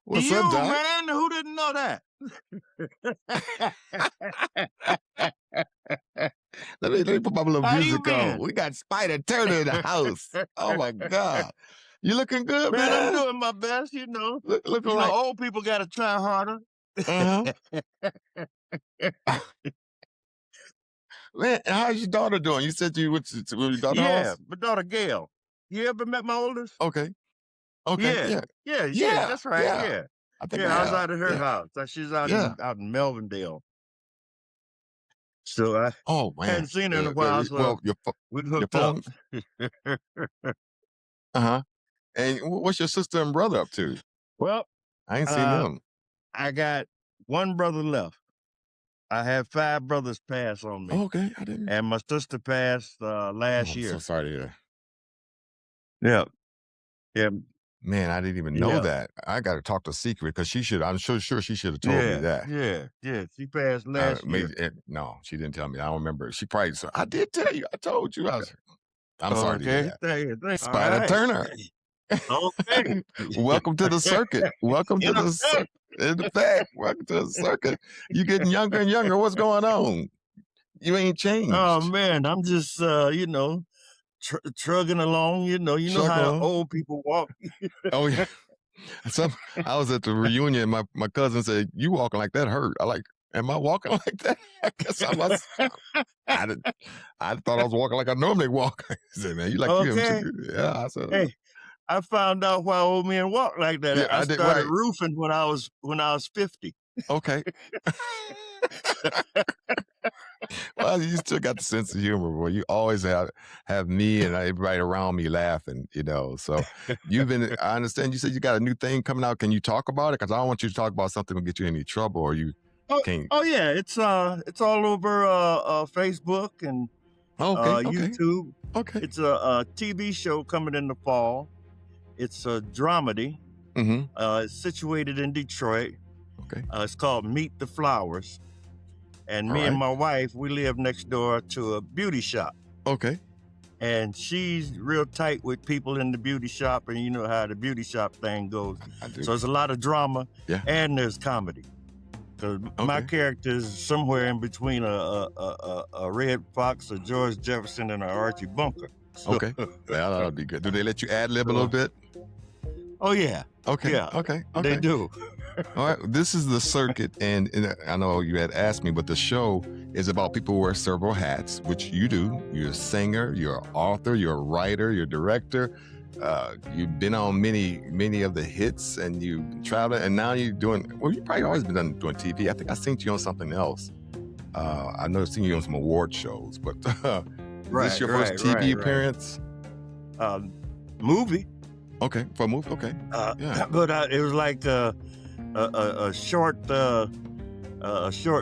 What's You, up, Doc? man, who didn't know that? Let me put my little How you music on. been? We got Spyder Turner in the house. Oh my God. You looking good, Man, I'm man? doing my best, you know. Looking like Old people gotta try harder. uh-huh. Man, how's your daughter doing? You said you went to your daughter's Yeah, house? my daughter Gail. You ever met my oldest? Okay. Okay. Yeah, Yeah. yeah, Yeah. that's right, Yeah. yeah. I think I Yeah, I was have. out at her Yeah. house. She's out Yeah. in Melvindale. So I Oh man. hadn't seen her in a while, so Well, we your hooked up. phone. Uh-huh. And what's your sister and brother up to? Well, I ain't seen uh, them. I got one brother left. I had 5 brothers pass on me, Okay. I didn't. and my sister passed Oh, last I'm so year. sorry to hear. Yeah, yeah, Man, I didn't even know yeah, that. I got to talk to Secret because she should. I'm sure she should have told me yeah, that. yeah, yeah. She passed last year. No, she didn't tell me. I don't remember. She probably said, I did tell you. I told you. I'm sorry to hear Okay, that. thank you. All Spyder right. Turner. Okay. Welcome to the circuit. Welcome In to the effect. circuit. In fact, welcome to the circuit. You getting younger and younger. What's going on? You ain't Oh changed. man, I'm just trugging along. You know Chuck how along. old people walk. Oh yeah. I was at the reunion. My cousin said, "You walking like that hurt." I like, am I walking like that? I guess I must. I did, I thought I was walking like I normally walk. He said, "Man, you like you Okay. haven't." Yeah, I said, Hey, I found out why old men walk like "Yeah, that. I I did started right." roofing when I was 50. Okay. Well, you still got the sense of humor, boy. You always have me and everybody around me laughing, So you've been. I understand. You said you got a new thing coming out. Can you talk about it? Because I don't want you to talk about something that will get you in any trouble, or you Oh, can't. oh yeah, it's all over Facebook and Okay, okay, YouTube. okay. It's a TV show coming in the fall. It's a dramedy. Mm-hmm. It's situated in Detroit. Okay. It's called Meet the Flowers. And All me and right. my wife, we live next door to a beauty shop. Okay. And she's real tight with people in the beauty shop, and you know how the beauty shop thing goes. I do. So it's a lot of drama, Yeah. and there's comedy. Because my Okay. character is somewhere in between a Red Fox, a George Jefferson, and a Archie Bunker. So, Okay. Well, that'll be good. Do they let you ad lib a little bit? oh yeah, Okay. yeah, Okay. they Okay. do. All right. This is the circuit, and I know you had asked me, but the show is about people who wear several hats, which you do. You're a singer, you're an author, you're a writer, you're a director. You've been on many of the hits, and you travel, and now you're doing. Well, you've probably always been doing TV. I think I seen you on something else. I know I've seen you on some award shows, but is this your first TV appearance? Movie. Okay, for a movie. Okay, yeah. But it was like a short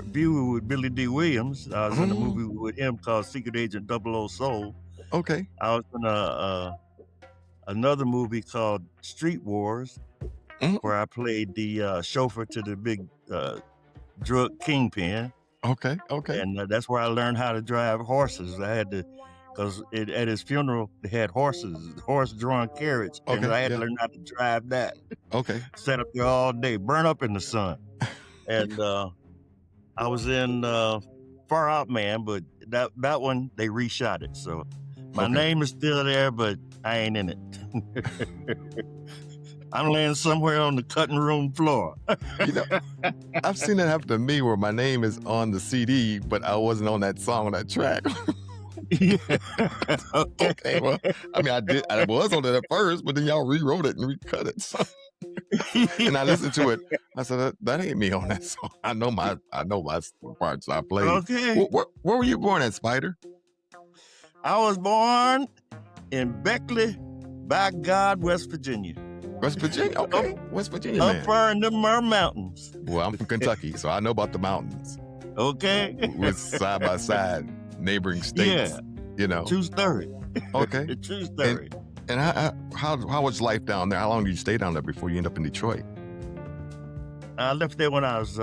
view with Billy D. Williams. I was in a movie with him called Secret Agent 00 Soul. Okay. I was in another movie called Street Wars, where I played the chauffeur to the big drug kingpin. Okay. Okay. And that's where I learned how to drive horses. I had to, because at his funeral, they had horse-drawn carriage, and Okay, I had yeah. to learn how to drive that. Okay. Sat up there all day, burn up in the sun. And I was in Far Out Man, but that one, they reshot it. So my name is still there, but I ain't in it. I'm laying somewhere on the cutting room floor. I've seen that happen to me where my name is on the CD, but I wasn't on that song, on that track. Okay, well, I mean, I was on it at first, but then y'all rewrote it and recut it. So. And I listened to it. I said, that ain't me on that song. I know my parts I played. Okay. Where were you born at, Spyder? I was born in Beckley, by God, West Virginia. West Virginia? Okay. West Virginia, man. Up far in the mountains. Well, I'm from Kentucky, so I know about the mountains. Okay. We're side by side, neighboring states. Yeah. True story. Okay. True story. And how was life down there? How long did you stay down there before you end up in Detroit? I left there when I was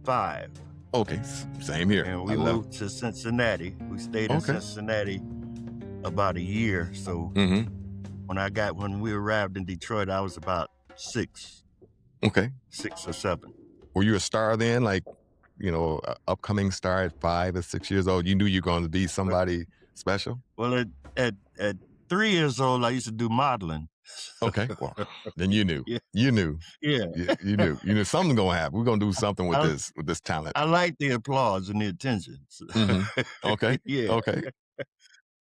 5. Okay, same here. And we moved to Cincinnati. We stayed in Cincinnati about a year. So when we arrived in Detroit, I was about 6. Okay. 6 or 7. Were you a star then? Like, upcoming star at 5 or 6 years old? You knew you were going to be But somebody special? well, at 3 years old, I used to do modeling. Okay. Well, then you knew. Yeah, You knew. yeah. You knew. You knew something gonna happen. We're gonna do something with I this talent. I like the applause and the attention. Hmm. Okay. Yeah. Okay.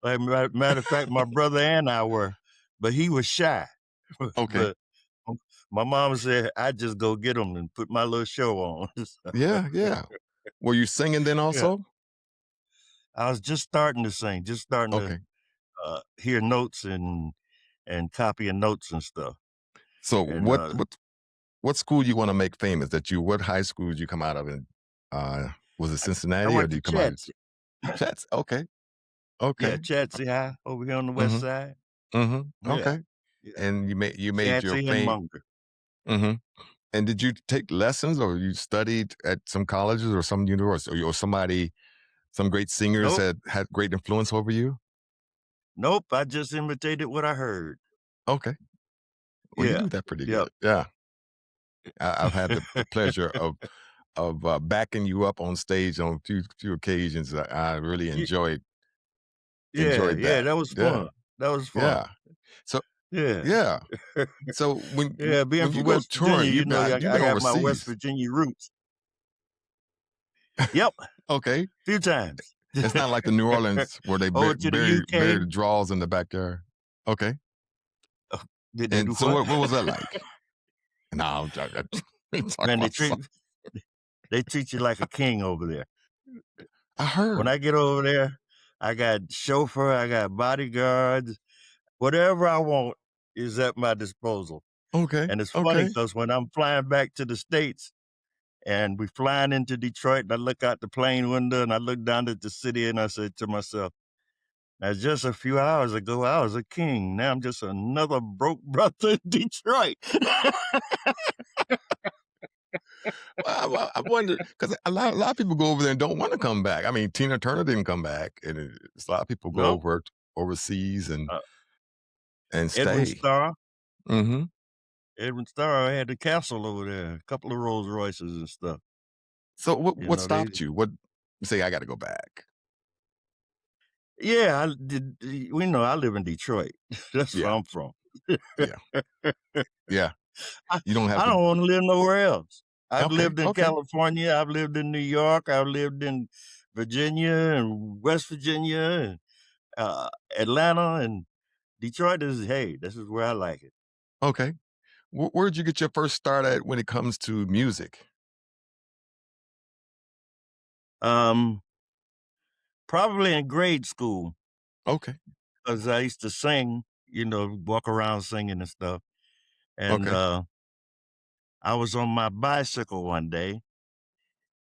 Like, matter of fact, my brother and I were, but he was shy. Okay. But my mom said, "I just go get him and put my little show on." So, Yeah. Yeah. Were you singing then yeah, also? I was just starting to sing, just starting to Okay. hear notes and copying notes and stuff. So And what school you want to make famous? What high school did you come out of? And was it I Cincinnati or went did to you come out of Chatsey. Chats? Okay. Yeah, Okay. Chatsey High over here on the west Mm-hmm. side. Mm-hmm. Yeah, Okay. yeah. And you made your Chatsey and fame. Munger. Hmm. And did you take lessons or you studied at some colleges or some university or some great singers Nope, that had great influence over you? nope. I just imitated what I heard. Okay. Well, you Yeah, do that pretty yep. good. Yeah. I've had the pleasure of backing you up on stage on few occasions. I really Ye Yeah, enjoyed yeah, that. that was Yeah. fun. That was Yeah. fun. So Yeah. yeah. So Yeah, being when you from go West Virginia, touring, you've I been got my West overseas. Virginia roots. Yep, Okay. few times. It's not like the New Orleans where they Over to the bury UK. the draws in the backyard. Okay. Oh, did they do And so what? what was that like? No, I'm talking Man, about they treat you like a king over there. I When heard. I get over there, I got chauffeur, I got bodyguards, whatever I want is at my disposal. Okay. And it's funny Okay. because when I'm flying back to the States and we flying into Detroit, and I look out the plane window and I look down at the city and I said to myself, now, just a few hours ago, I was a king. Now I'm just another broke brother in Detroit. I wonder because a lot of people go over there and don't want to come back. I mean, Tina Turner didn't come back, and a lot of people go No, overseas and uh, Edwin stay. Starr. Hmm. Edwin Starr had the castle over there, a couple of Rolls Royces and stuff. So You what know, they, stopped you? What you say? I got to go back. yeah, I did. We know I live in Detroit. That's where Yeah, I'm from. yeah, yeah. I, You don't have I to. don't want to live nowhere else. I've Okay, lived in okay, California. I've lived in New York. I've lived in Virginia and West Virginia and Atlanta and Detroit is, hey, this is where I like it. okay. Where'd you get your first start at when it comes to music? Um, Probably in grade school, Okay, because I used to sing, walk around singing and stuff. And okay, I was on my bicycle one day,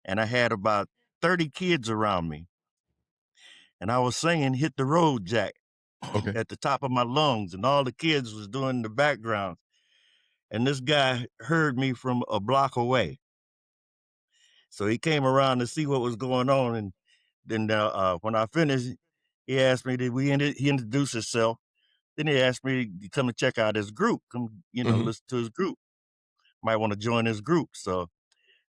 and I had about 30 kids around me, and I was singing "Hit the Road, Jack" okay, at the top of my lungs, and all the kids was doing the background. And this guy heard me from a block away, so he came around to see what was going on. And then when I finished, he asked me, he introduced himself. Then he asked me to come and check out his group, come, hmm, listen to his group. Might want to join his group. So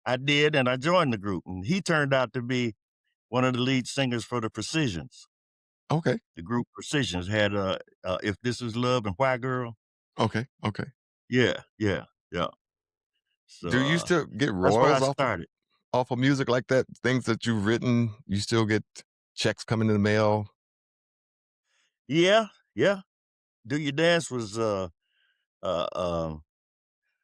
I did, and I joined the group. And he turned out to be one of the lead singers for the Precisions. okay, The group Precisions had "If This Is Love" and "Why Girl." okay, okay. Yeah, yeah, yeah. So Do you still get that's where I royals started. off of music like that? Things that you've written, you still get checks coming in the mail? Yeah, yeah. "Do Your Dance" was uh, uh,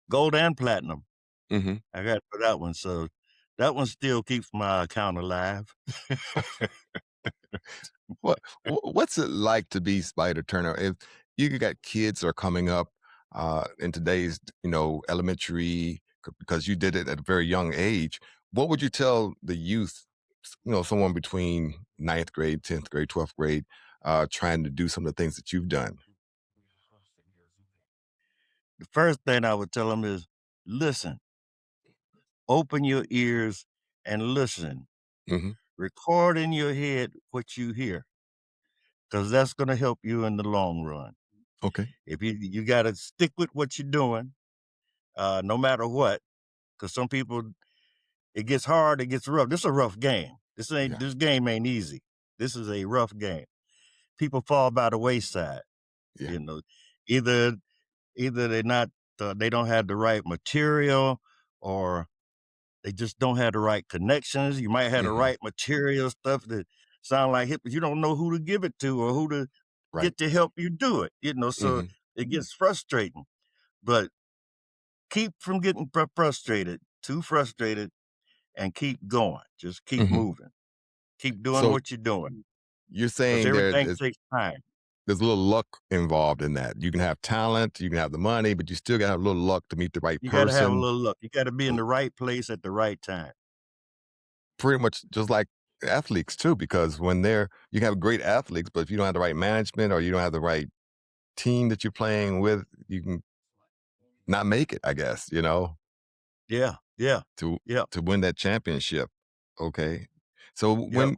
gold and platinum. Mhm. I got for that one, so that one still keeps my account alive. What's it like to be Spider Turner? If you got kids are coming up in today's, elementary, because you did it at a very young age, what would you tell the youth, someone between ninth grade, 10th grade, 12th grade, trying to do some of the things that you've done? The first thing I would tell them is, listen, open your ears and listen. Hmm. Record in your head what you hear, because that's going to help you in the long run. Okay. If you got to stick with what you're doing, no matter what, because some people, it gets hard, it gets rough. This is a rough game. Yeah. This game ain't easy. This is a rough game. People fall by the wayside. Yeah. You know, either they're not, they don't have the right material, or they just don't have the right connections. You might have the Hmm. right material, stuff that sound like hip, but you don't know who to give it to or who to Right. get to help you do it. So Hmm. it gets frustrating. But keep from getting frustrated, too frustrated, and keep going. Just keep Hmm. moving. Keep doing So what you're doing, you're because saying everything takes time. there's a little luck involved in that. You can have talent, you can have the money, but you still got to have a little luck to meet the right You got to have a person. little luck. You got to be in the right place at the right time. Pretty much just like athletes too, because when you have great athletes, but if you don't have the right management or you don't have the right team that you're playing with, you can not make it, I guess, Yeah, yeah, to yeah, to win that championship. Okay. So yep.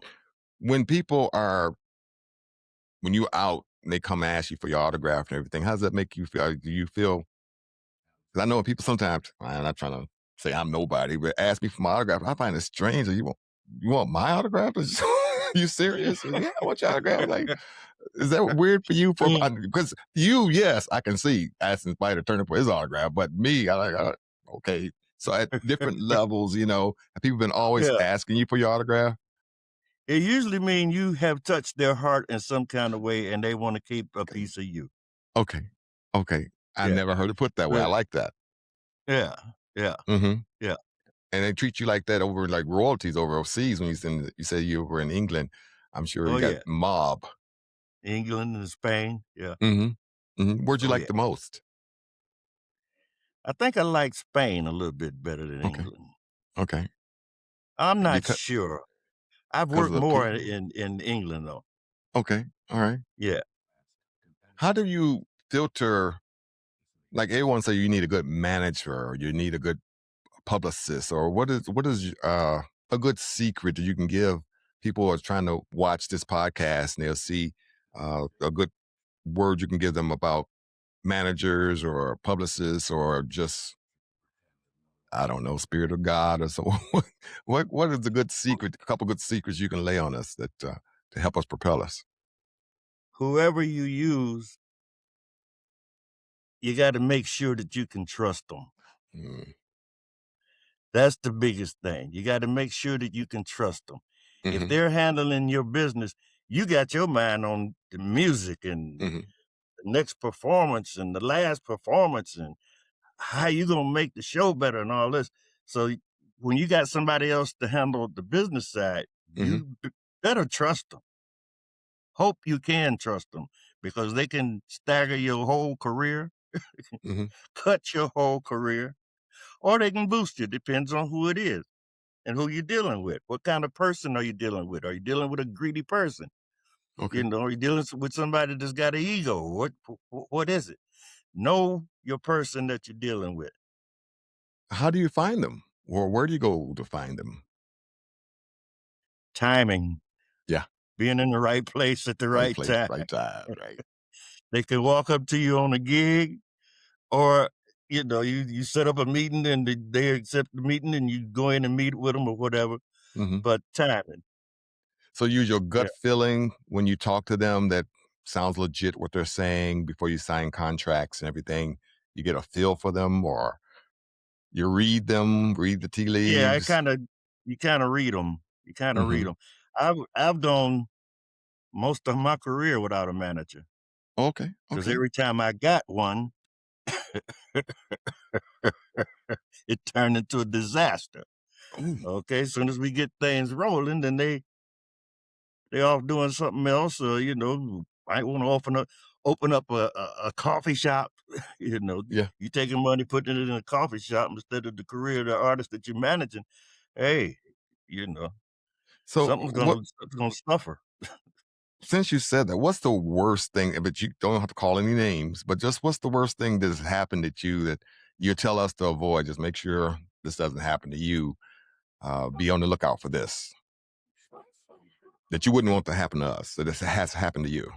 when people are when you're out and they come ask you for your autograph and everything, how does that make you feel? Do you feel? Because I know people sometimes, I'm not trying to say I'm nobody, but ask me for my autograph. I find it strange. You want my autograph? You serious? Yeah, I want your autograph. Like, is that weird for you? Mm. Because you, yes, I can see asking Spyder Turner for his autograph, but me, okay. So at different levels, have people been always Yeah. asking you for your autograph? It usually means you have touched their heart in some kind of way and they want to keep a piece of you. Okay, okay. I Yeah. never heard it put that way. I But like that. yeah, yeah, Hmm. yeah. And they treat you like that over like royalties overseas when you say you were in England. I'm sure Oh, you got yeah. mob. England and Spain. Yeah. Mhm. Mhm. Where'd you Oh, like yeah. the most? I think I like Spain a little bit better than Okay. England. Okay. I'm not Because sure. I've of worked the more people? in England though. Okay. All right. Yeah. How do you filter like everyone say you need a good manager or you need a good publicist or what is a good secret that you can give people who are trying to watch this podcast and they'll see a good word you can give them about managers or publicists or just I don't know, spirit of God or so. What is a good secret? A couple good secrets you can lay on us that to help us propel us. Whoever you use, you got to make sure that you can trust them. Mm, That's the biggest thing. You got to make sure that you can trust them. If hmm. they're handling your business, you got your mind on the music and Hmm. the next performance and the last performance and how you gonna make the show better and all this. So when you got somebody else to handle the business side, Hmm. better trust them. Hope you can trust them because they can stagger your whole career, Hmm. cut your whole career, or they can boost you. Depends on who it is and who you're dealing with. What kind of person are you dealing with? Are you dealing with a greedy person? Okay. Are you dealing with somebody that's got an ego? What is it? Know your person that you're dealing with. How do you find them, or where do you go to find them? Timing, Yeah, being in the right place at the right right place, time. right time, right. They can walk up to you on a gig, or you set up a meeting and they accept the meeting and you go in and meet with them or whatever. Hmm. But timing, So use your yeah, gut feeling when you talk to them that sounds legit what they're saying before you sign contracts and everything. You get a feel for them, or you read them, read the tea yeah. leaves. You kind of read them. You kind of read Hmm. them. I've done most of my career without a manager Okay. because Okay. every time I got one, it turned into a disaster. Ooh, Okay, as soon as we get things rolling, then they off doing something else, or might want to open up a coffee shop. yeah. You taking money, putting it in a coffee shop instead of the career of the artist that you're managing. Hey, you know, So what? something's gonna suffer. Since you said that, what's the worst thing? But you don't have to call any names. But just what's the worst thing that's happened at you that you tell us to avoid? Just make sure this doesn't happen to you. Be on the lookout for this. That you wouldn't want to happen to us. That this has happened to you.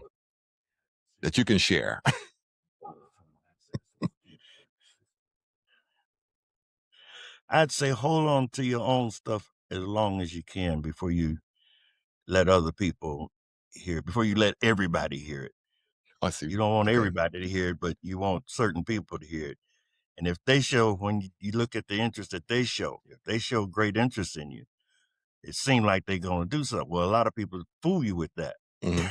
That you can share. I'd say hold on to your own stuff as long as you can before you let other people hear it, before you let everybody hear it. I see. You don't want Okay. everybody to hear it, but you want certain people to hear it. And if they show, when you look at the interest that they show, if they show great interest in you, it seems like they're going to do something. Well, a lot of people fool you with that. Hmm.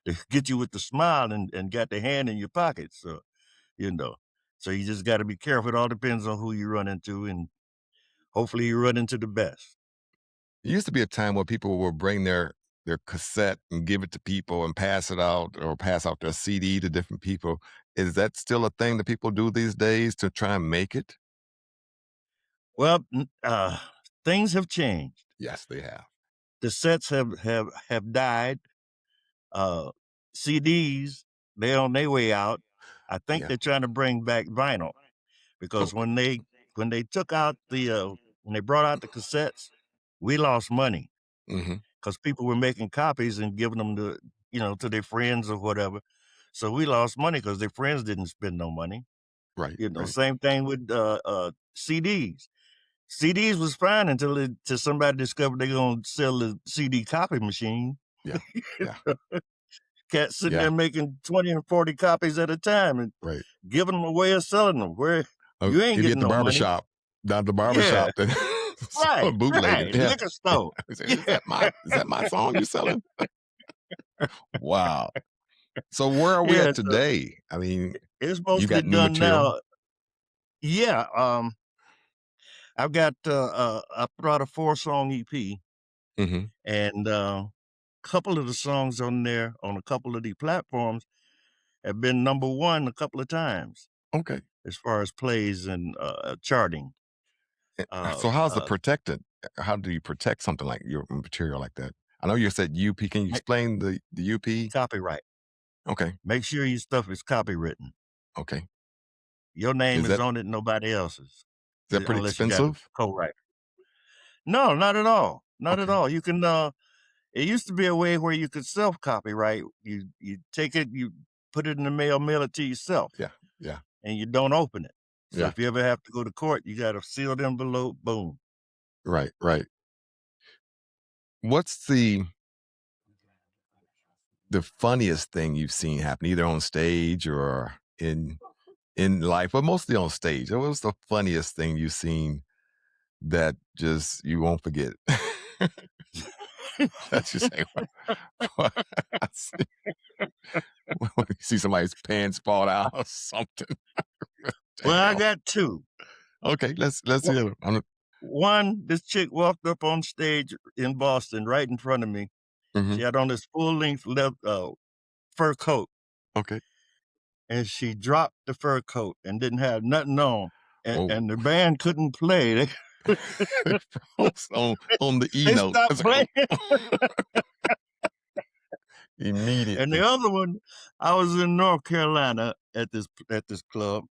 They get you with the smile and got their hand in your pocket. So, you know, so you just got to be careful. It all depends on who you run into, and hopefully you run into the best. It used to be a time where people would bring their cassette and give it to people and pass it out or pass out their CD to different people. Is that still a thing that people do these days to try and make it? Well, things have changed. Yes, they have. The sets have died. Uh, CDs, they're on their way out. I think Yeah. they're trying to bring back vinyl because Okay. when they took out when they brought out the cassettes, we lost money Hmm. because people were making copies and giving them to their friends or whatever. So we lost money because their friends didn't spend no money. Right. Right. Same thing with CDs. CDs was fine until somebody discovered they're gonna sell the CD copy machine. Yeah. Yeah. Cats sitting Yeah. there making 20 and 40 copies at a time and Right. giving them away or selling them where Oh, you ain't you'd be at getting the no money. barbershop, down at the Yeah, barbershop, then right, someone bootlegging. right. Yeah. Liquor store. I say, Yeah. is that my song you selling? Wow. So where are we Yeah, at so today? I mean, it's you mostly got new done material? now. Yeah, I've got I put out a 4-song EP, Hmm. and couple of the songs on there on a couple of the platforms have been number one a couple of times Okay. as far as plays and charting. Uh, So how's the uh, protected? How do you protect something like your material like that? I know you said UP. Can you ma- explain the UP? copyright. Okay. Make sure your stuff is copywritten. Okay. Your name Is is that on it, nobody else's, pretty unless you got a expensive? co-writer. No, not at all. Not at Okay. all. You can. It used to be a way where you could self-copyright. You take it, you put it in the mail it to yourself, Yeah. Yeah. and you don't open it. So Yeah. if you ever have to go to court, you got a sealed envelope. Boom. Right. Right. What's the funniest thing you've seen happen, either on stage or in life, but mostly on stage? What was the funniest thing you've seen that just you won't forget? That you say, "What?" I see when you see somebody's pants fall out or something. Well, I Damn. got two. Okay, let's Wha- hear it. One, this chick walked up on stage in Boston right in front of me. She Mhm. had on this full-length fur coat, Okay. and she dropped the fur coat and didn't have nothing on, Oh, and the band couldn't play. they froze on the E They note. stopped It's like, playing. And the immediately. other one, I was in North Carolina at this club,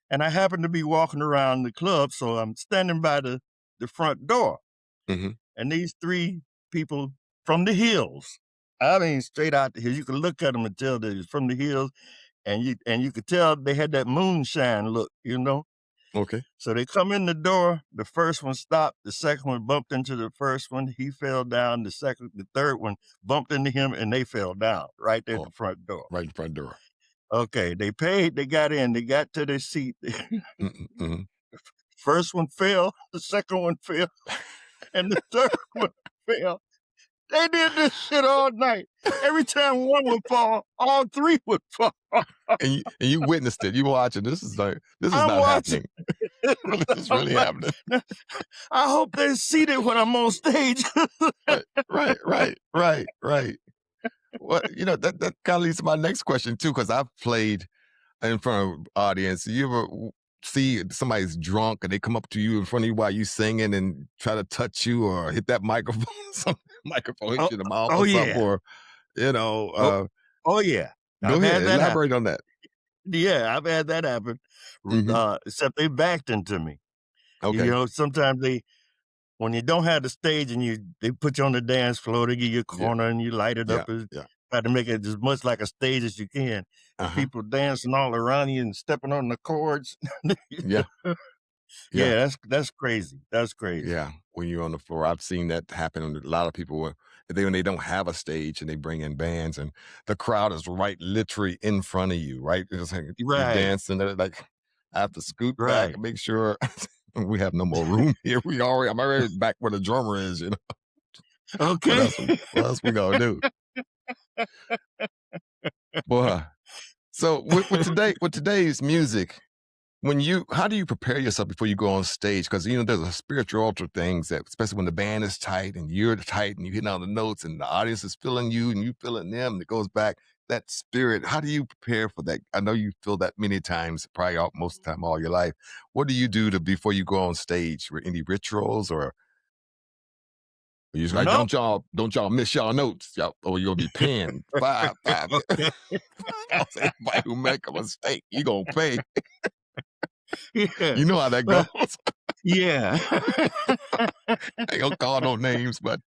and I happened to be walking around the club, so I'm standing by the front door, Mhm. and these three people from the hills. I mean, straight out the hills. You could look at them and tell they was from the hills, and you could tell they had that moonshine look. Okay. So they come in the door. The first one stopped. The second one bumped into the first one. He fell down. The third one bumped into him, and they fell down right there at Oh, the front door. right in front door. Okay, they paid. They got in. They got to their seat. Mhm, mhm. First one fell. The second one fell, and the third one fell. They did this shit all night. Every time one would fall, all three would fall. And you witnessed it. You watching. This is I'm not watching. happening. This is I'm really like, happening. I hope they're seated when I'm on stage. Right, right, right, right, right. Well, that kind of leads to my next question too, because I've played in front of audience. You ever see somebody's drunk and they come up to you in front of you while you singing and try to touch you or hit that microphone, some microphone hit Oh, you in the mouth oh or something, yeah. or you know, Oh, uh, oh yeah. go I've ahead, had that happen. elaborate on that. Yeah, I've had that happen. Hmm. Except they backed into me. Okay. Sometimes when you don't have the stage and they put you on the dance floor, they give you a Yeah. corner and you light it Yeah. up and Yeah. try to make it as much like a stage as you can. Uh And huh. people dancing all around you and stepping on the chords. Yeah. Yeah. Yeah, that's crazy. That's crazy. Yeah, when you're on the floor, I've seen that happen. A lot of people, when they don't have a stage and they bring in bands, and the crowd is right, literally in front of you, right? It's like you're Right, dancing. They're like, I have to scoot back right. and make sure we have no more room here. I'm already back where the drummer is. What Okay. else? What else we gonna do, boy? So with today's music, how do you prepare yourself before you go on stage? Because there's a spiritual things that, especially when the band is tight and you're tight and you hitting all the notes and the audience is feeling you and you feeling them, and it goes back that spirit. How do you prepare for that? I know you feel that many times, probably most of the time all your life. What do you do to before you go on stage? Any rituals, or you just like, No. don't y'all miss y'all notes, y'all, or you'll be pinned five five. Okay. Anybody who make a mistake, you gonna pay. Yeah. You know how that goes. Well, yeah. I ain't gonna call no names, but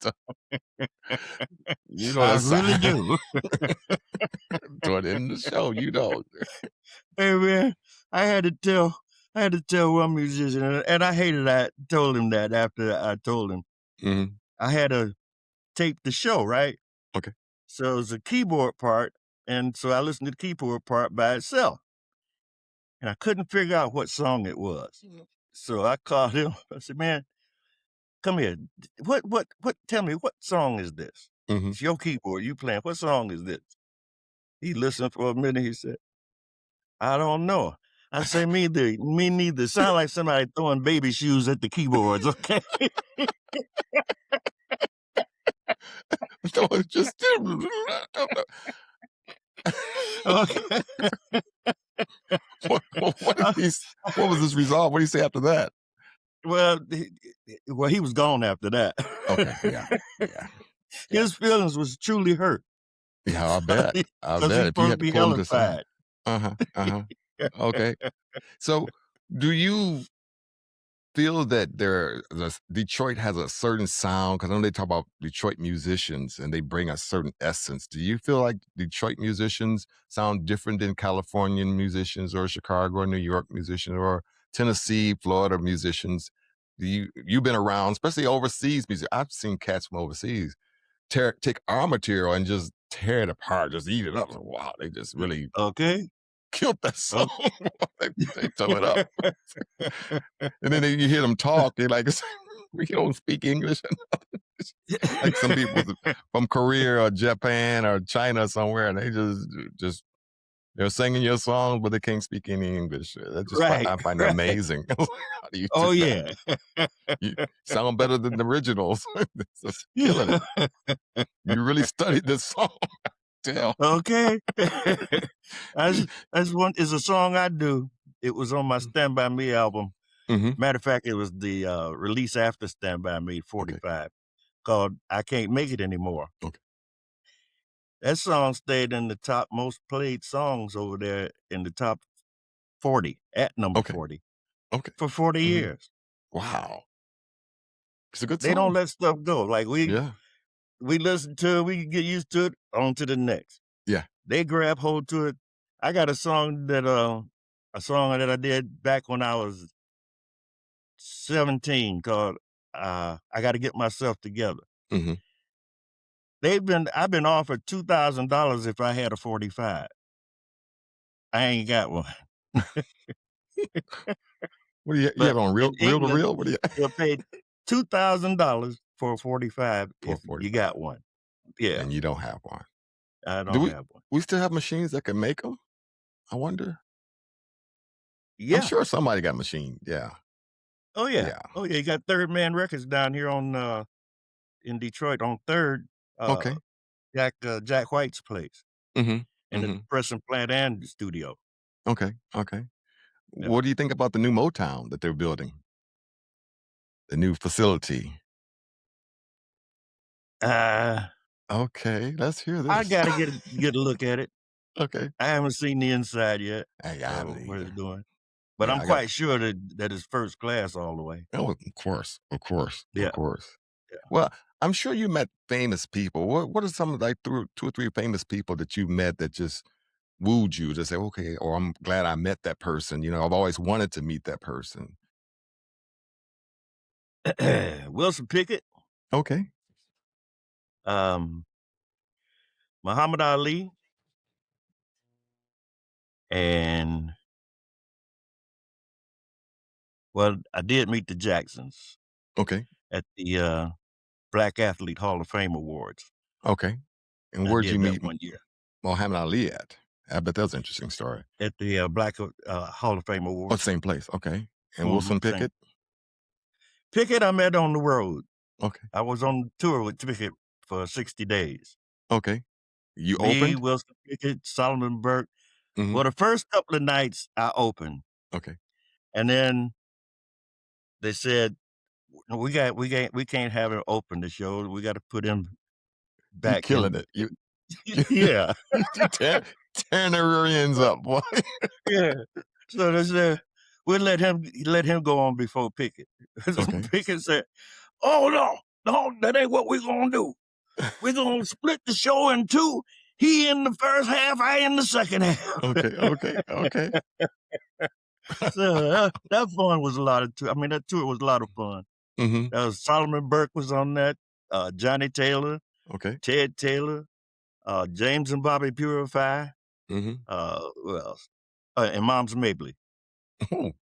I that's really do. toward the end of the show, Hey man, I had to tell I had to tell one musician, and I hated I told him that after I told him. Mhm. I had to tape the show, right? Okay. So it was a keyboard part, and so I listened to the keyboard part by itself, and I couldn't figure out what song it was. So I called him. I said, "Man, come here. What? Tell me, what song is this? Mhm. It's your keyboard. You playing? What song is this?" He listened for a minute. He said, "I don't know." I say, Me neither. Sound like somebody throwing baby shoes at the keyboards. Okay. So it's just Okay. what did what was his resolve? What did he say after that? Well, he was gone after that. Okay, yeah, yeah, yeah. His feelings was truly hurt Yeah, I bet. I because bet he's if you supposed to had to be pull him to the side. hellified. Uh-huh, uh-huh. Okay. So, do you feel that Detroit has a certain sound? Because I know they talk about Detroit musicians and they bring a certain essence. Do you feel like Detroit musicians sound different than Californian musicians or Chicago or New York musicians or Tennessee, Florida musicians? You've been around, especially overseas music. I've seen cats from overseas take our material and just tear it apart, just eat it up. Wow, they just really Okay. killed that song. Okay. They tore it up. And then you hear them talk, they're like, we don't speak English. Like some people from Korea or Japan or China somewhere, and they just they're singing your songs, but they can't speak any English. Right. I find it Right. amazing. How do you do Oh that? yeah. You sound better than the originals. It's just killing it. You really studied this song. Tell. Okay. That's one is a song I do. It was on my Stand By Me album. Hmm. Matter of fact, it was the release after Stand By Me Okay. 45 called I Can't Make It Anymore. Okay. That song stayed in the top most played songs over there in the top 40 at number Okay. 40 Okay. for 40 Hmm. years. Wow. It's a good They don't song. let stuff go. Like Yeah. we listen to it, we get used to it, on to the next. Yeah. They grab hold to it. I got a song that I did back when I was 17 called I Gotta Get Myself Together. Hmm. I've been offered $2,000 if I had a 45. I ain't got one. What do you But have on in reel to England, reel? What do you they'll pay $2,000 for a 45 for if you 45? got one. Yeah, And you don't have one. I Do don't have one. we still have machines that can make them? I wonder. I'm Yeah. sure somebody got a machine. Yeah. Oh, yeah. Yeah. Oh, yeah, you got Third Man Records down here in Detroit on 3rd, uh, Okay. Jack White's place, Mhm. in the Mhm. pressing plant and studio. Okay. Okay. Yeah. What do you think about the new Motown that they're building? The new facility? Uh, Okay, let's hear I this. gotta get a look at it. Okay. I haven't seen the inside yet Hey, I haven't of what it's either. doing, but Yeah, I'm I got quite sure that it's first class all the way. oh, of course, of course, of Yeah, course. yeah. Well, I'm sure you met famous people. What are some like 2 or 3 famous people that you met that just wooed you to say, "Okay," or "I'm glad I met that person," I've always wanted to meet that person. Wilson Pickett, Okay. um, Muhammad Ali, and well, I did meet the Jacksons Okay. at the Black Athlete Hall of Fame Awards. Okay. And I where'd you did that meet one year Muhammad Ali at? I bet that was an interesting story. at the Black Hall of Fame Oh, Awards. same place. Okay. And Wilson Same. Pickett? Pickett, I met on the road. Okay. I was on tour with Pickett for 60 days. Okay. You Me, opened? Wilson Pickett, Solomon Burke. Mm-hmm. Well, the first couple of nights I opened, Okay. and then they said, "No, we can't have him open the show. We got to put him You back killing in." it. You Yeah, you tearing their rear ends up, boy. yeah. So they said, "We'll let him go on before Pickett." So Okay. Pickett said, "Oh no, that ain't what we're gonna do. We're gonna split the show in two. He in the first half, I in the second half." Okay. So that fun was a lot of. I mean, that tour was a lot of fun. Mm-hmm. That was Solomon Burke was on that. Johnny Taylor, Okay. Ted Taylor, James and Bobby Purify. Mm-hmm. Who else? And Mom's Mabley. Oh,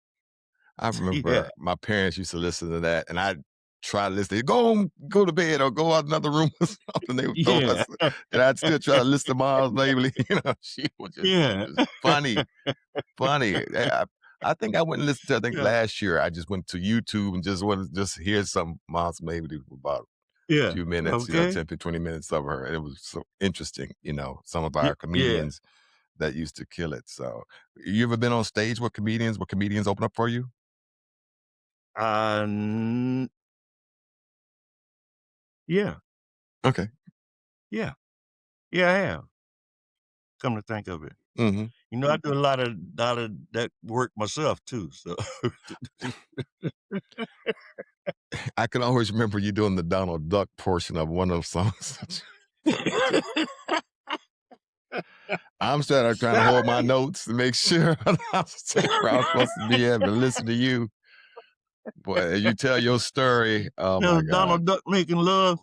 I Yeah, remember my parents used to listen to that, and I'd try to listen. Go to bed or go out another room or something. They would throw yeah, us, and I'd still try to listen to Miles Bailey. She was yeah, just funny, funny. I think I went and listened to. I think yeah, last year I just went to YouTube and just wanted to just hear some Miles Bailey for about a yeah. few minutes. Okay. 10 to 20 minutes of her. It was so interesting. Some of our Yeah. comedians that used to kill it. So, you ever been on stage with comedians? Where comedians open up for you? N Yeah, Okay. yeah, yeah, I have. Come to think of it. Mhm. I do a lot of that work myself too, so I can always remember you doing the Donald Duck portion of one of those songs. I'm trying to hold my notes to make sure I stay where I'm supposed to be able to listen to you. Boy, as you tell your story, oh my God. Donald Duck making love.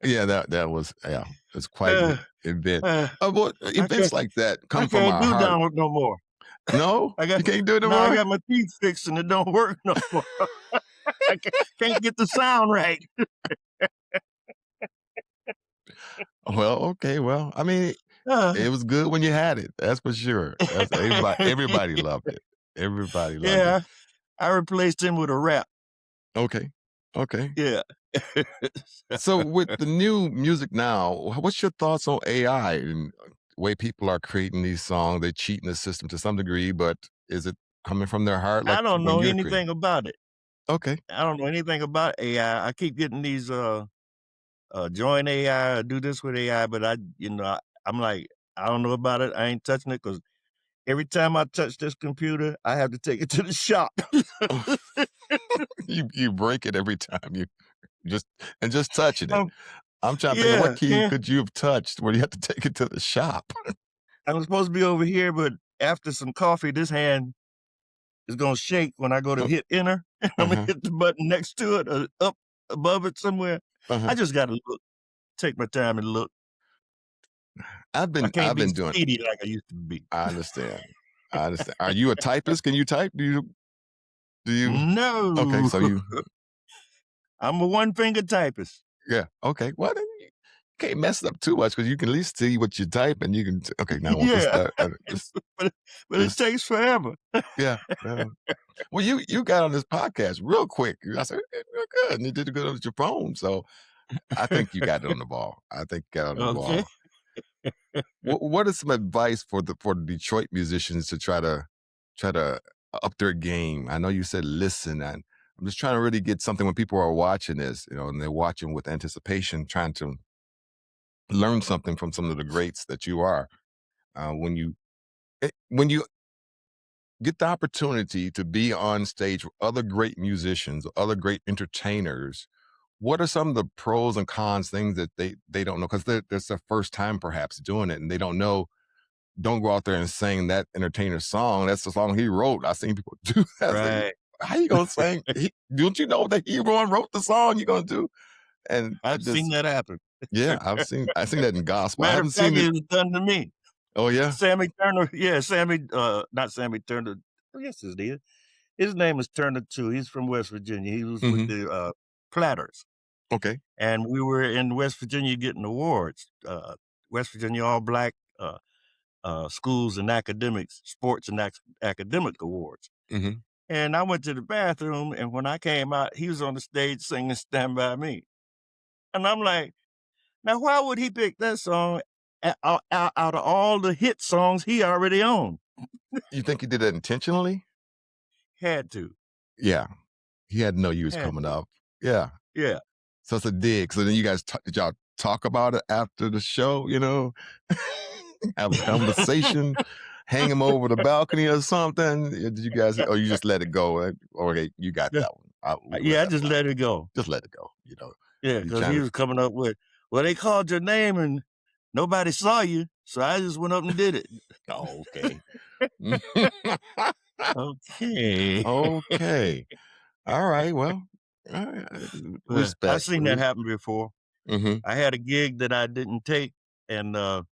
Yeah, it's quite an Uh, event. uh, Well, I events can't like that I come from can't our do heart. Donald no more. No? I got You can't do it no No, I more? got my teeth fixed and it don't work no more. I can't get the sound right. Well, okay, well, I mean, Uh, it was good when you had it, that's for sure. That's everybody loved it. Everybody loved it. yeah, I replaced him with a rap. Okay. Okay. Yeah. So with the new music now, what's your thoughts on AI and the way people are creating these songs? They're cheating the system to some degree, but is it coming from their heart like I don't when know you're creating? anything about it. Okay. I don't know anything about AI. I keep getting these join AI or do this with AI, but I'm like, I don't know about it. I ain't touching it because every time I touch this computer, I have to take it to the shop. You break it every time you just touching it. Um, I'm trying to think of what yeah, key yeah. could you have touched where you have to take it to the shop? I'm supposed to be over here, but after some coffee, this hand is gonna shake when I go to hit enter. And I'm gonna Uh-huh. hit the button next to it or up above it somewhere. Uh-huh. I just gotta look, take my time and look. I can't I've be been doing speedy like I used to be. I understand. I understand. Are you a typist? Can you type? Do you Okay, No, so you I'm a one finger typist. yeah, okay. Well, then you can't mess it up too much because you can at least see what you type and you can okay, now I want this, Yeah, this but it this takes forever. yeah, yeah. Well, you got on this podcast real quick. I said, real good, and you did good with your phone. So I think you got it on the ball. I think you got it on the Okay. ball. What is some advice for the Detroit musicians to try to up their game? I know you said listen, and I'm just trying to really get something when people are watching this, and they're watching with anticipation, trying to learn something from some of the greats that you are. When you get the opportunity to be on stage with other great musicians, other great entertainers, what are some of the pros and cons things that they don't know because that's their first time perhaps doing it and they don't know don't go out there and sing that entertainer's song. That's the song he wrote. I seen people do that. I say, Right. how you gonna sing? Don't you know that he wrote the song you're gonna do? And I I've seen just, that happen. yeah, I seen that in gospel. I Matter of haven't fact, seen it. it was done to me. Oh yeah. Sammy Turner, not Sammy Turner. Yes, it is. His name is Turner too. He's from West Virginia. He was with Hmm. the Platters, Okay. and we were in West Virginia getting awards. West Virginia All Black Schools and Academics, Sports and Academic Awards. Hmm. And I went to the bathroom, and when I came out, he was on the stage singing "Stand by Me," and I'm like, now why would he pick that song out of all the hit songs he already owned? You think he did it intentionally? Had to, Yeah. He had to know you was had coming to. up. Yeah. Yeah. So it's a dig. So then you guys did y'all talk about it after the show? Have a conversation, hang him over the balcony or something. Did you guys? Or you just let it go? Okay, you got Yeah, that one. We can let yeah, I that just fly. let it go. Just let it go. Yeah, You because trying he to. was coming up with, well, they called your name and nobody saw you, so I just went up and did it. Oh, okay. Okay. Okay. All right. Well, all right. But I've Respect. seen that happen before. Mm-hmm. I had a gig that I didn't take, and all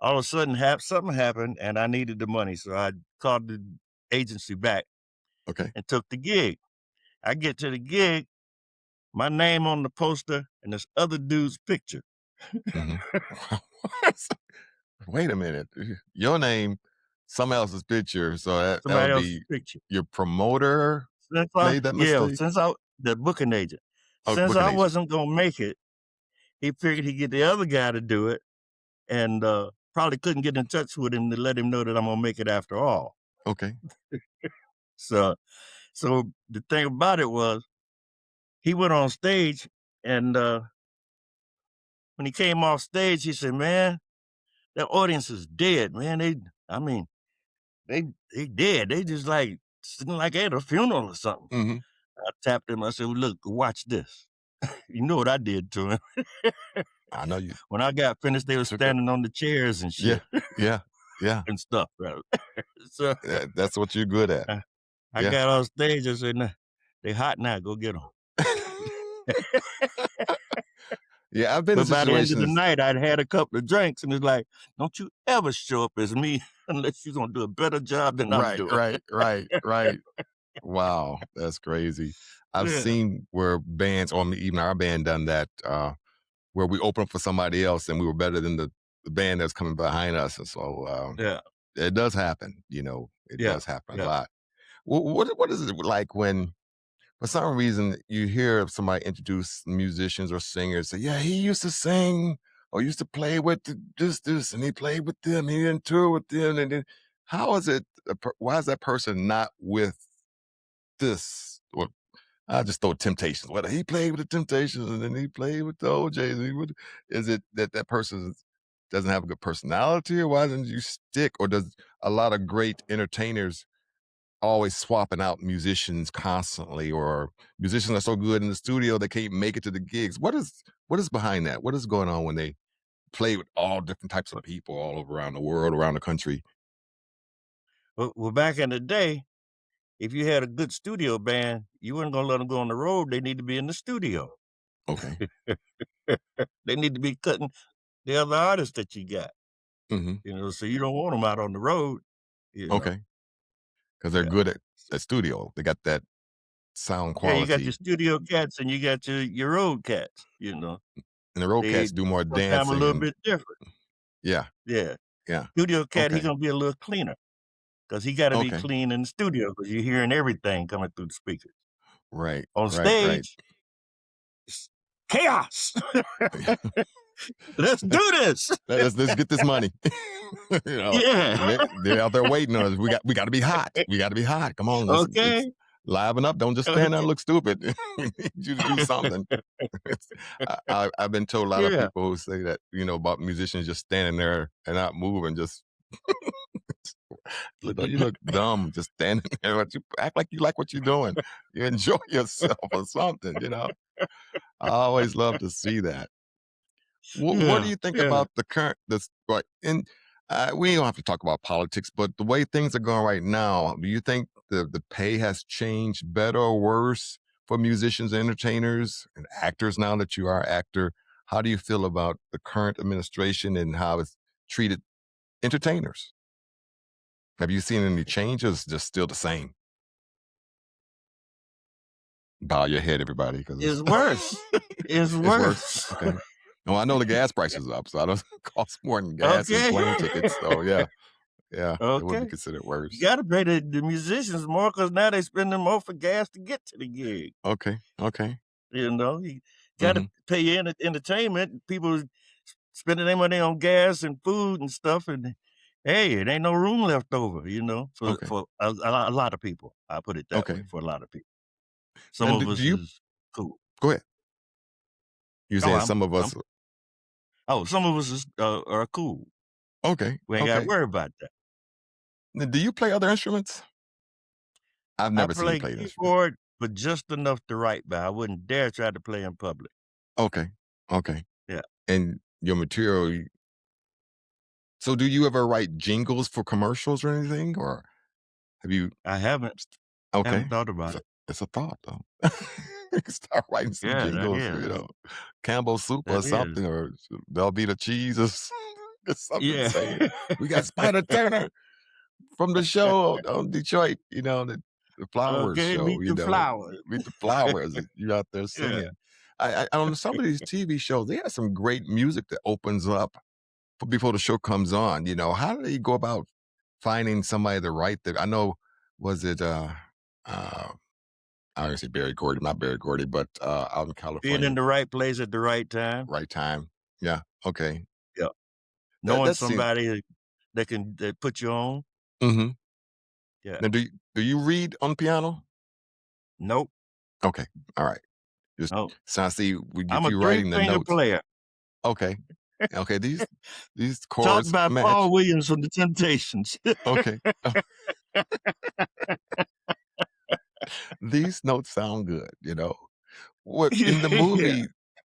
of a sudden something happened, and I needed the money, so I called the agency back Okay. and took the gig. I get to the gig, my name on the poster, and this other dude's picture. Mm-hmm. Wait a minute. Your name, someone else's picture. So that Somebody would else's be picture. your promoter made that mistake? The booking agent. Oh, Since booking I agent. wasn't gonna make it, he figured he'd get the other guy to do it, and probably couldn't get in touch with him to let him know that I'm gonna make it after all. Okay. So, so the thing about it was, he went on stage, and when he came off stage, he said, "Man, that audience is dead, man. I mean, they dead. They just like sitting like at a funeral or something." Mm-hmm. I tapped him. I said, well, "Look, watch this." You know what I did to him? I know you When I got finished, they were took it. standing on the chairs and Yeah. shit Yeah. Yeah. and stuff. Right? So That's what you're good at. I Yeah. got on stage and said, "Nah, they hot now. Go get them." Yeah, I've been in But by the end of the situations. night, I'd had a couple of drinks, and it's like, "Don't you ever show up as me unless you're gonna do a better job than I'm Right, doing." right, right, right. Wow, that's crazy. I've Yeah, seen where bands, or even our band, done that, where we opened up for somebody else and we were better than the band that's coming behind us. And so yeah, it does happen, it yeah, does happen a yeah. lot. What is it like when, for some reason, you hear somebody introduce musicians or singers, say, yeah, he used to sing or used to play with this, and he played with them, he didn't tour with them. And then how is it, why is that person not with this? Or I just throw Temptations. What he played with the Temptations, and then he played with the OJs. Is it that that person doesn't have a good personality, or why didn't you stick? Or does a lot of great entertainers always swapping out musicians constantly, or musicians are so good in the studio they can't make it to the gigs? What is behind that? What is going on when they play with all different types of people all over around the world, around the country? Well, back in the day, if you had a good studio band, you weren't gonna let them go on the road. They need to be in the studio. Okay. They need to be cutting the other artists that you got. Hmm. So you don't want them out on the road. You know, Okay. Because they're yeah. good at studio. They got that sound Yeah, you got your quality. studio cats and you got your road cats. And the road They cats do more sometimes a dancing little and bit different. yeah, Yeah, yeah. studio cat, he Okay. gonna be a little cleaner because he got to be Okay. clean in the studio because you're hearing everything coming through the speakers. Right. On Right. Right. stage, it's chaos. Let's do this. Let's get this money. you know, Yeah. they're out there waiting on us. We got to be hot. We got to be hot. Come on, let's Okay. liven up. Don't just stand there and Okay. look stupid. We need you to do something. I've been told a lot of Yeah. people who say that about musicians just standing there and not moving, just you look dumb just standing there. But you act like you like what you're doing. You enjoy yourself or something. I always love to see that. What do Yeah. you think Yeah. about the current this right? And We don't have to talk about politics, but the way things are going right now, do you think the pay has changed better or worse for musicians, entertainers, and actors now that you are actor? How do you feel about the current administration and how it's treated entertainers? Have you seen any changes? Just still the same? Bow your head, everybody, because It's it's worse. It's it's worse. worse. Okay. No, I know the gas price is up, so I don't cost more than gas and Okay. plane tickets. So yeah, yeah, it would be Okay. considered You worse. gotta pay the musicians more because now they spending more for gas to get to the gig. Okay, okay. You gotta Mhm. pay your entertainment. People spending their money on gas and food and stuff, and hey, it ain't no room left over, for Okay, a lot of people. I put it that way, okay. for a lot of people. Some And of do us you is cool. go ahead. You're Oh, saying some of I'm us some of us are cool. okay, We ain't gotta okay. worry about that. Now, do you play other instruments? I've I never seen you play play an instrument. keyboard, but just enough to write by. I wouldn't dare try to play in public. Okay, okay. Yeah. And your material so do you ever write jingles for commercials or anything? Or have you I haven't okay. thought about It's a it. it's a thought though. You can start writing some Yeah, that jingles, is. Campbell's soup or That is. something, or Velveeta cheese or something Yeah. saying, "We got Spyder Turner from the show on Detroit," the Flowers Okay, show, meet the flowers. Meet the Flowers, you out there Yeah. singing. On some of these TV shows, they have some great music that opens up before the show comes on, how do they go about finding somebody to write that I know was it, uh I don't say Barry Gordy, not Barry Gordy, but, out in Being California, in the right place at the right time. right time. Yeah, okay. Yeah. That Knowing that seems somebody that put you on. mhm. Yeah. Now do you read on piano? Nope. Okay, alright. Just No. so I see we I'm get a you writing the three-finger notes. player. Okay. Okay, these Taught chords by match. Paul Williams from the Temptations. Okay. These notes sound good, What in the Yeah. movie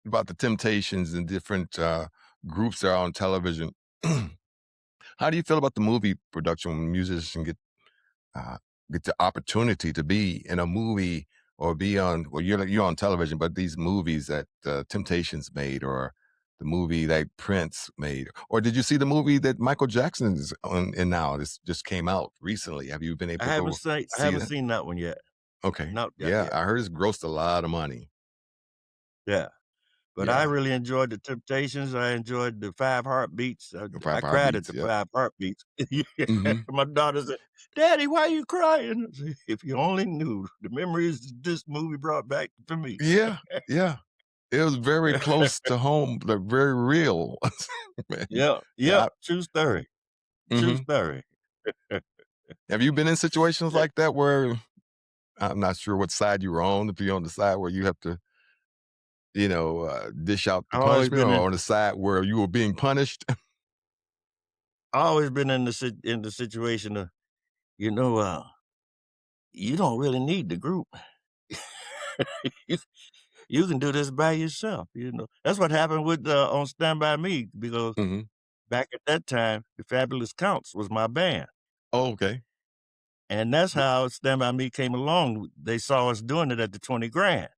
about the Temptations and different, groups that are on television, how do you feel about the movie production when musicians uh, get the opportunity to be in a movie or be on well, you're on television, but these movies that, Temptations made or the movie that Prince made, or did you see the movie that Michael Jackson's on in now? This just came out recently. Have you been able to go I see haven't that? seen that one yet. Okay. Not yet Yeah, yet. I heard it's grossed a lot of money. Yeah. But I Yeah, really enjoyed the Temptations. I enjoyed the 5 Heartbeats. I Five cried at Heartbeats, the yeah. 5 Heartbeats. Yeah. Mhm. My daughter said, "Daddy, why are you crying?" I said, "If you only knew the memories this movie brought back for me." Yeah, yeah. It was very close to home, like, very real. Man, Yeah, yep, yeah, true story, true mhm. story. Have you been in situations like that where I'm not sure what side you were on, if you're on the side where you have to, dish out the I've always punishment been or in on the side where you were being punished? always been in the situation of, you know, you don't really need the group. You you can do this by yourself. That's what happened with, on Stand By Me because Mhm. back at that time, the Fabulous Counts was my band, Oh, okay. and that's W how Stand By Me came along. They saw us doing it at the 20 Grand,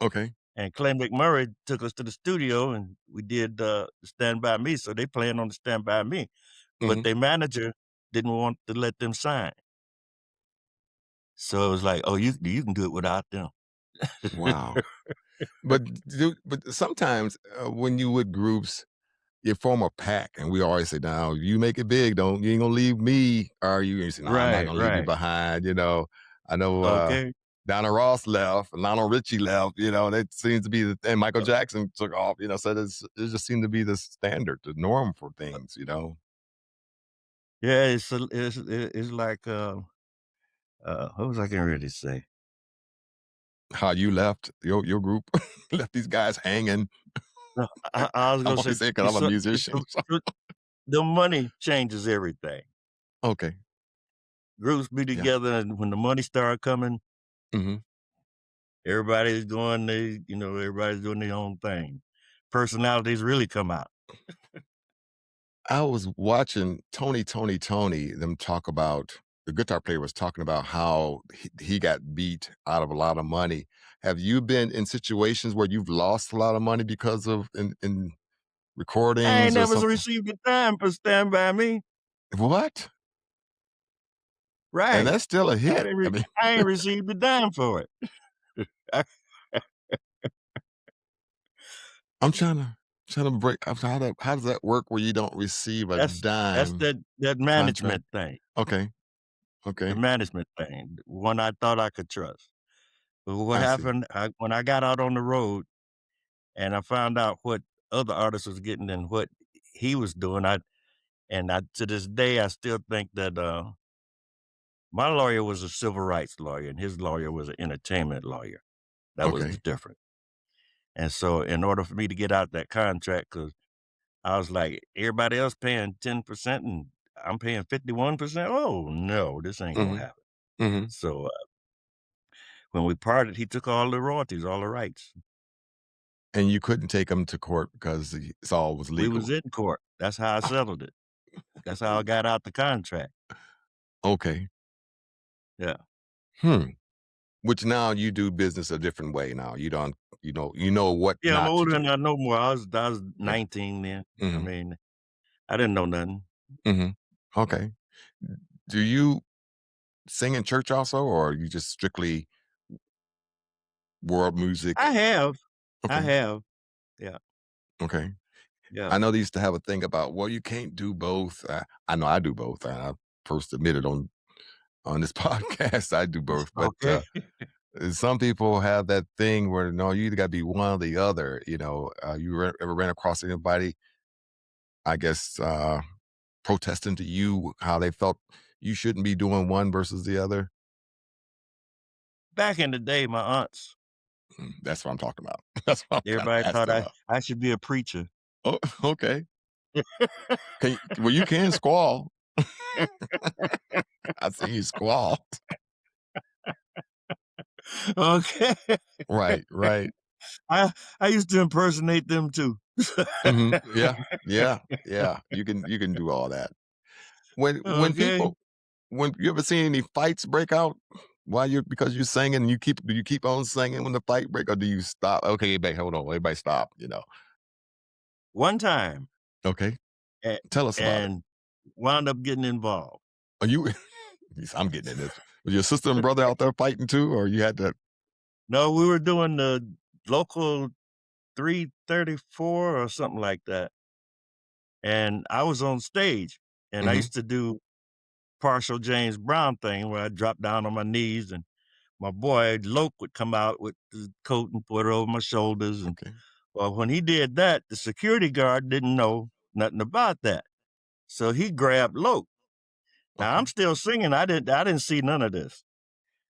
okay. and Clay McMurray took us to the studio, and we did, Stand By Me, so they playing on the Stand By Me, but Mhm. their manager didn't want to let them sign. So it was like, "Oh, you can do it without them." Wow. But sometimes, when you with groups, you form a pack, and we always say, "Now, you make it big, don't you ain't gonna leave me, are you?" And you say, "No, I'm not Right, gonna leave you right. behind." I know, Okay. Donna Ross left, and Lionel Richie left, that seems to be and Michael Uh, Jackson took off, so it just seemed to be the standard, the norm for things. yeah, it's like, what was I getting ready to say? How you left your group, left these guys hanging. No, I was I'm gonna only say saying 'cause I'm it's a so musician. the money changes everything. Okay. Groups be Yeah. together, and when the money start coming, Mhm. everybody's doing their own thing. Personalities really come out. I was watching Tony, them talk about the guitar player was talking about how he got beat out of a lot of money. Have you been in situations where you've lost a lot of money because of in I ain't recordings or never something? received a dime for Stand By Me. What? And Right. that's still a hit. I mean, I ain't received a dime for it. I'm trying to break how does that work where you don't receive a That's dime that contract? management thing. Okay, The okay, management thing, one I thought I could trust. But what I see. happened, when I got out on the road and I found out what other artists was getting and what he was doing, I to this day, I still think that, my lawyer was a civil rights lawyer and his lawyer was an entertainment lawyer. That was the Okay. difference. And so in order for me to get out that contract, because I was like, everybody else paying 10% and I'm paying 51%. Oh no, this ain't gonna Mhm, happen. mhm. So when we parted, he took all the royalties, all the rights. And you couldn't take him to court because it's all was We was legal. in court. That's how I settled it. That's how I got out the contract. Okay. Yeah. Hmm. Which now you do business a different way now. You know what Yeah, I'm not to older do. and I know more. I was Yeah. 19 then. I Mhm, mean, I didn't know nothing. mhm. Okay. Do you sing in church also, or are you just strictly world I music? have. I Okay, have. Yeah. okay. Yeah. I know they used to have a thing about, well, you can't do both. I know I do both. I first admitted on this podcast I do both, but Okay. some people have that thing where no, you either got to be one or the other. Ever ran across anybody, I guess, protesting to you how they felt you shouldn't be doing one versus the other? Back in the day, my aunts, That's what I'm talking about. That's what I'm kind of everybody thought asking I about. I should be a preacher. Oh, okay. Well, you can squall. I see you squall. Okay. Right, right. I I used to impersonate them too. Yeah, yeah, yeah. You can do all that. Okay. When you ever seen any fights break out while you're because you're singing, do you keep on singing when the fight break, or do you stop? Okay, everybody, hold on, everybody stop. One time Okay, a tell us about it. and wound up getting involved. Are you? I'm getting in this. Was your sister and brother out there fighting too, or you had to? No, we were doing the local 334 or something like that, and I was on stage, and I Hmm. used to do partial James Brown thing where I dropped down on my knees, and my boy Loke would come out with his coat and put it over my shoulders, and, Okay, well, when he did that, the security guard didn't know nothing about that, so he grabbed Loke. Now, I'm okay. still singing, I didn't see none of this,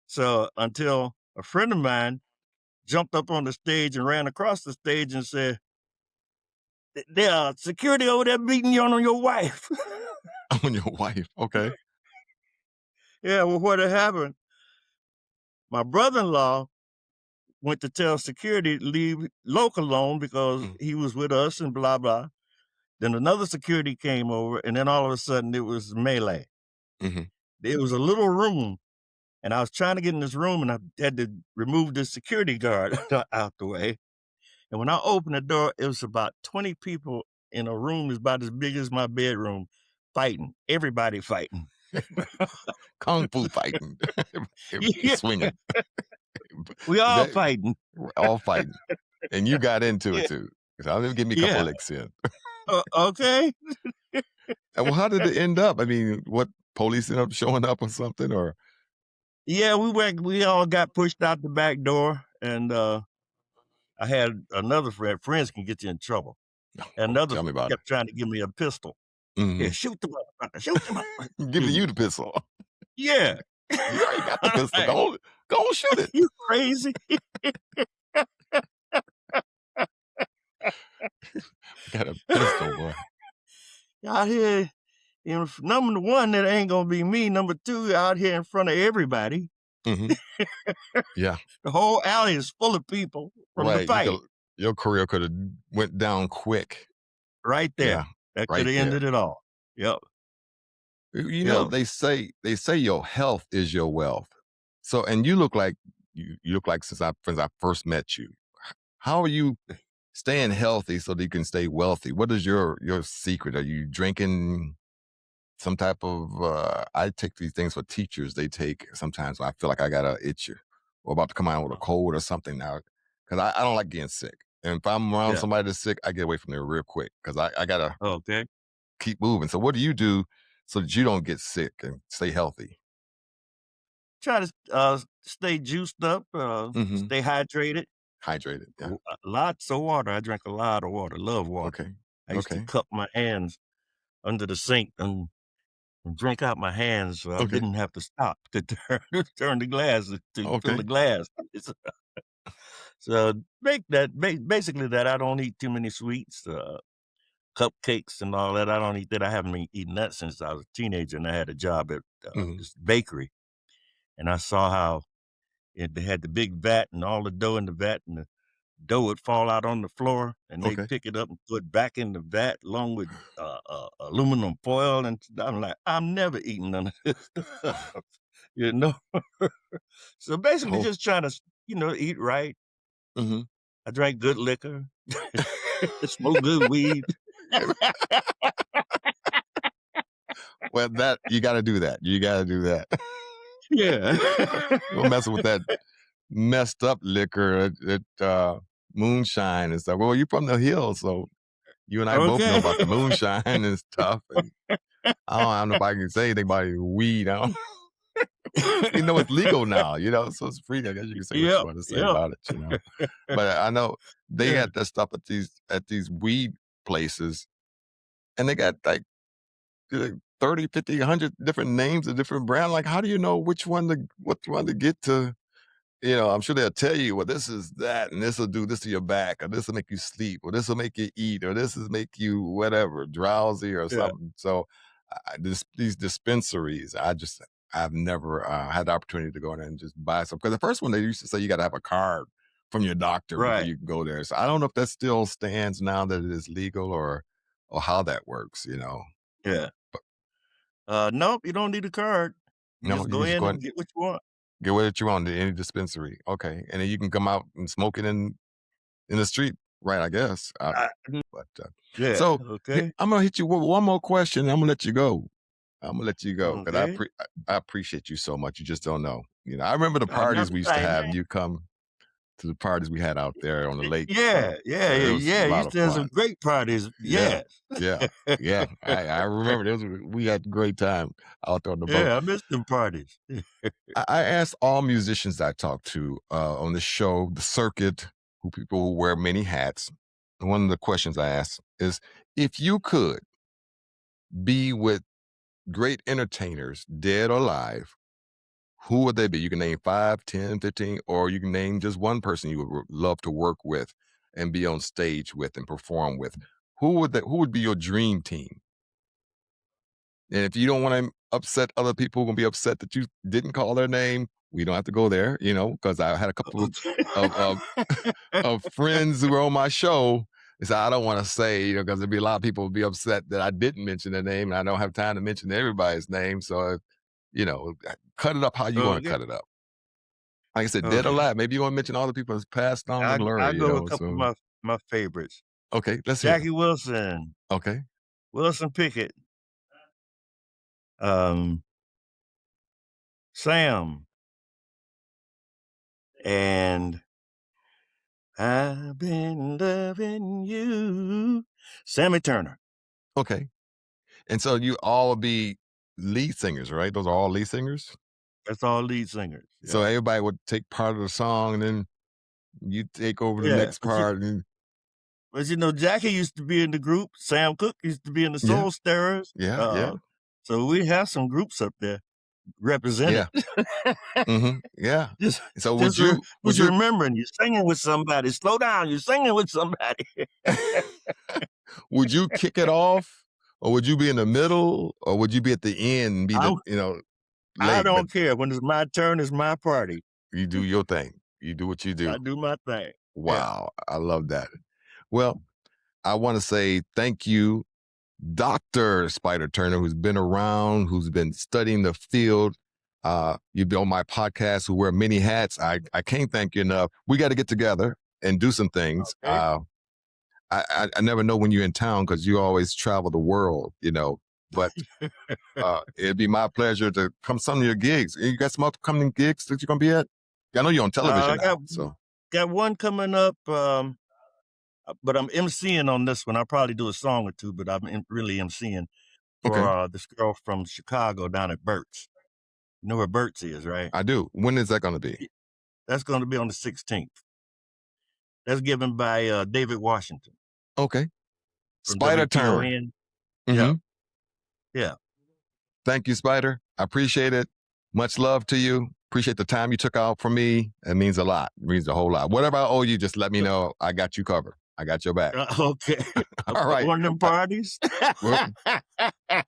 so until a friend of mine jumped up on the stage and ran across the stage and said, there are security over there beating you on your wife. On your wife. Okay. Yeah, well, what had happened, my brother-in-law went to tell security to leave Loke alone because Mm-hmm. he was with us and blah, blah. Then another security came over, and then all of a sudden it was melee. Mm-hmm. It was a little room, and I was trying to get in this room, and I had to remove the security guard out the way. And when I opened the door, it was about 20 people in a room that's about as big as my bedroom fighting, everybody fighting. Kung fu fighting. Everybody Yeah, swinging. we Is all that fighting. all fighting? And you got into it Yeah, too. So let me give me a couple yeah. of licks in. Okay. And well, how did it end up? I mean, what police ended up showing up or something? Or Yeah, we all got pushed out the back door, and I had another friend. Friends can get you in trouble. oh, Another tell me friend about it. kept trying to give me a pistol. Hmm. Here, shoot the motherfucker. Shoot the motherfucker. Giving Shoot. you the pistol. Yeah. You already got the pistol. Go on, shoot it. You crazy? Got a pistol, boy. Out here, number one, that ain't gonna be me. Number two, out here in front of everybody. Hmm. Yeah, The whole alley is full of people from the right. fight Your career could have went down quick. right Yeah, there. That right coulda ended there. it all. Yep, You know, yep. they say your health is your wealth. So, and you look like you look like since I first met you. How are you staying healthy so that you can stay wealthy? What is your secret? Are you drinking some type of I take these things for teachers. They take sometimes when I feel like I got a itch or about to come out with a Uh, cold or something now. Cause I don't like getting sick. And if I'm around yeah, somebody that's sick, I get away from there real quick because I gotta okay. keep moving. So what do you do so that you don't get sick and stay healthy? Try to, stay juiced up, Hmm. stay hydrated. Hydrated. Yeah. Lots of water. I drink a lot of water, love water. Okay. I used to Okay. cup my hands under the sink and drink out my hands so I Okay. didn't have to stop to turn the glass to fill the Okay. glass. So basically that I don't eat too many sweets, cupcakes and all that. I don't eat that. I haven't been eating that since I was a teenager and I had a job at Hmm. this bakery. And I saw how they had the big vat and all the dough in the vat and the dough would fall out on the floor and they Okay. pick it up and put it back in the vat along with aluminum foil. And I'm like, I'm never eating none of this stuff, you know? So basically Oh. just trying to, eat right. Hmm. I drank good liquor, smoke good weed. Well, that you got to do that. You got to do that. Yeah. You don't mess with that messed up liquor moonshine and stuff. Well, you're from the hills, so you and I both know Okay. about the moonshine and stuff. And I don't know if I can say anything about weed. I don't, you know, it's legal now. You know, so it's free. I guess you can say what you Yep, want to say yep. about it. You know, but I know they Yeah, got that stuff at these weed places, and they got like 30, 50, 100 different names of different brand. Like, how do you know which one to get to? You know, I'm sure they'll tell you, well, this is that, and this will do this to your back, or this will make you sleep, or this will make you eat, or this is make you whatever, drowsy or yeah, something. So, these dispensaries, I've never had the opportunity to go in there and just buy some. Because the first one they used to say you got to have a card from your doctor before right, you can go there. So I don't know if that still stands now that it is legal or how that works. You know, yeah. but Nope, you don't need a card. You no, just you go can just in go and and get what you want. get what you want to any dispensary. Okay, and then you can come out and smoke it in the street, right? I guess. I But Yeah, so okay, I'm gonna hit you with one more question. And I'm gonna let you go. I'm gonna let you go because okay. I appreciate you so much. You just don't know. You know, I remember the Not parties the we used to same, have, man. and you come to the parties we had out there on the lake. Yeah, yeah, It was yeah, a you lot used of to have some fun. great parties, Yeah, yes. yeah, yeah. I remember we had a great time out there on the boat. Yeah, I miss them parties. I asked all musicians I talked to on the show, the circuit, who people who wear many hats. And one of the questions I asked is, if you could be with great entertainers, dead or alive, who would they be? You can name 5, 10, 15, or you can name just one person you would love to work with and be on stage with and perform with. Who would be your dream team? And if you don't want to upset other people who are gonna be upset that you didn't call their name, we don't have to go there, you know, because I had a couple of of friends who were on my show. They said, I don't want to say, you know, because there'd be a lot of people would be upset that I didn't mention their name, and I don't have time to mention everybody's name. So, you know, cut it up how you want to Okay, cut it up. Like I said, dead or okay. alive. Maybe you want to mention all the people that's passed on to I glory, you go with a know. couple of So, my favorites. okay, let's hear them. Jackie Wilson, Okay, Wilson Pickett, um, Sam, and I've been loving you, Sammy Turner. okay. And so you all be lead singers, right? Those are all lead singers. That's all lead singers. So Yeah. everybody would take part of the song, and then you take over the Yeah. next part. And Jackie used to be in the group. Sam Cooke used to be in the yeah, Soul Stirrers. yeah, yeah, So we have some groups up there represented. yeah. Yeah. just So just would just you remembering you're singing with somebody. Slow down, you're singing with somebody. would you kick it off, or would you be in the middle, or would you be at the end and be I the, you know, I late, but don't care. When it's my turn, it's my party. you do your thing. You do what you I do. do my thing. Yeah. Wow, I love that. Well, I want to say thank you Dr. Spyder Turner, who's been around, who's been studying the field. You've been on my podcast, who wear many hats. I can't thank you enough. We got to get together and do some things. Okay. I never know when you're in town because you always travel the world, but it'd be my pleasure to come some of your gigs. You got some upcoming gigs that you're going to be at? I know you're on television I now, so. got one coming up, but I'm emceeing on this one. I'll probably do a song or two, but I'm really emceeing for Okay. this girl from Chicago down at Burt's. You know where Burt's is, right? I do. When is that going to be? That's going to be on the 16th. That's given by David Washington Okay. from Spyder Turner. WTON. Mm-hmm. Yeah. Thank you, Spyder. I appreciate it. Much love to you. Appreciate the time you took out for me. It means a lot. It means a whole lot. Whatever I owe you, just let me know. I got you covered. I got your back. Okay. All right. One of them parties? Well, I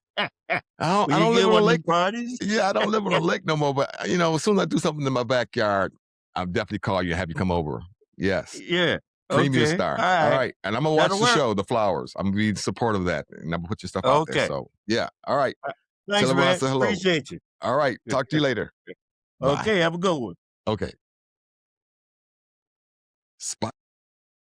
Will don't you live get on a one of them lake. parties? Yeah, I don't live on a lake no more. But as soon as I do something in my backyard, I'll definitely call you and have you come over. Yes. Yeah. Premium Okay. star. All All right. right. And I'm gonna watch That'll the work. show, The Flowers. I'm gonna be supportive of that. And I'm gonna put your stuff out there. Okay. So yeah. All right. Thanks, Tell everyone I man. said hello. Appreciate you. All right. Talk to you later. Bye. Okay. Have a good one. Okay. Spy.